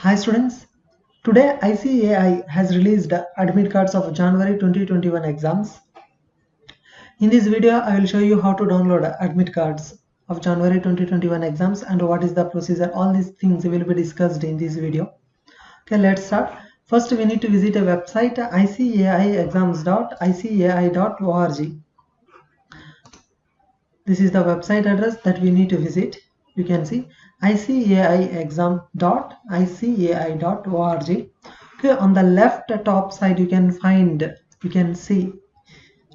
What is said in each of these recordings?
Hi students, today ICAI has released admit cards of January 2021 exams. In this video, I will show you how to download admit cards of January 2021 exams and what is the procedure. All these things will be discussed in this video. Okay, let's start. First, we need to visit a website icaiexams.icai.org. This is the website address that we need to visit. You can see icaiexam.icai.org. Okay, on the left top side you can see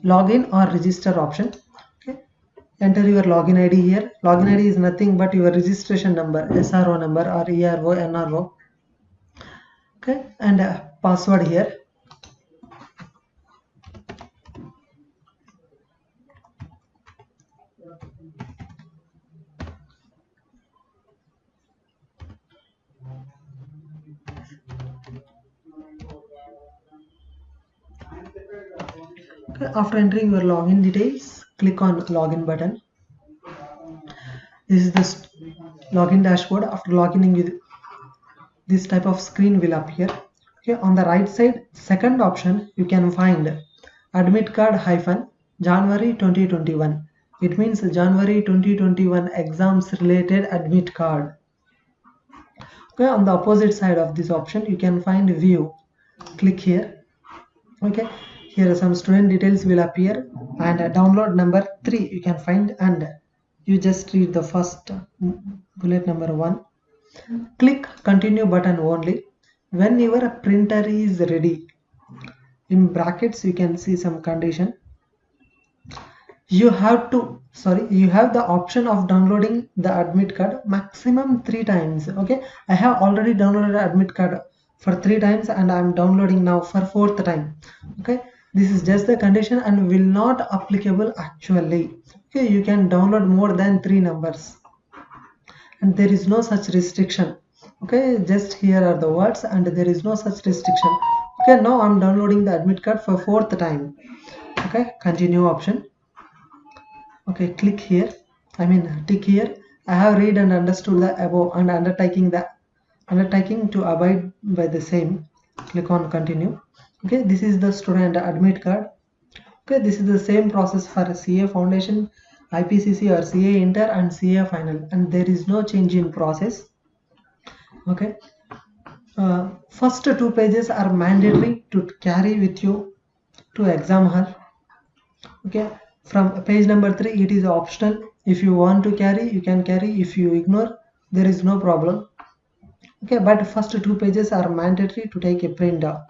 login or register option. Okay, enter your login ID here. Login ID is nothing but your registration number, SRO number or ERO, NRO. Okay, and password here. Okay, after entering your login details, click on login button. This is the login dashboard. After logging in, this type of screen will appear. Okay, on the right side, second option, you can find admit card hyphen January 2021. It means January 2021 exams related admit card. Okay, on the opposite side of this option, you can find view. Click here. Okay, here some student details will appear and download number 3 you can find, and you just read the first bullet number 1. Click continue button only when your printer is ready. In brackets you can see some condition. You have the option of downloading the admit card maximum 3 times. Okay, I have already downloaded the admit card for 3 times and I am downloading now for 4th time. Okay, this is just the condition and will not applicable actually. Okay, you can download more than 3 numbers and there is no such restriction. Okay, just here are the words and there is no such restriction. Okay, now I'm downloading the admit card for 4th time. Okay, continue option. Okay, click here, tick here. I have read and understood the above and undertaking to abide by the same. Click on continue. Okay, this is the student admit card. Okay, this is the same process for CA Foundation, IPCC or CA Inter and CA Final, and there is no change in process. Okay, first 2 pages are mandatory to carry with you to exam hall. Okay, from page number 3 it is optional. If you want to carry, you can carry. If you ignore, there is no problem. Okay, but first 2 pages are mandatory to take a print out.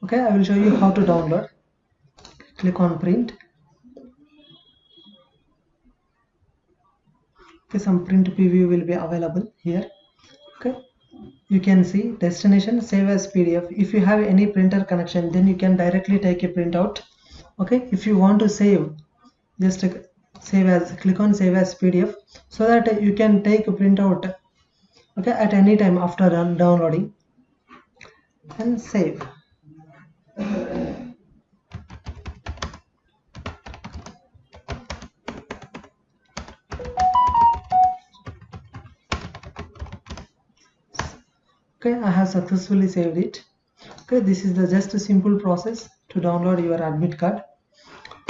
Okay, I will show you how to download. Click on print. Okay, some print preview will be available here. Okay, you can see destination save as PDF. If you have any printer connection, then you can directly take a printout. Okay, if you want to save, just click on save as PDF so that you can take a printout. Okay, at any time after downloading and save. Okay, I have successfully saved it. Okay, this is the just a simple process to download your admit card.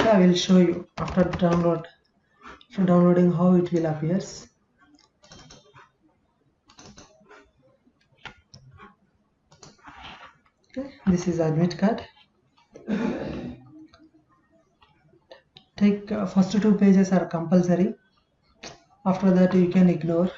Okay, I will show you after downloading how it will appears. Okay, this is admit card. Take first 2 pages are compulsory. After that you can ignore.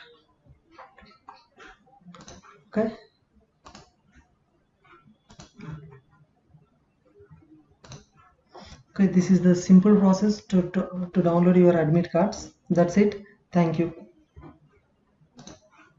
Okay, this is the simple process to download your admit cards. That's it. Thank you.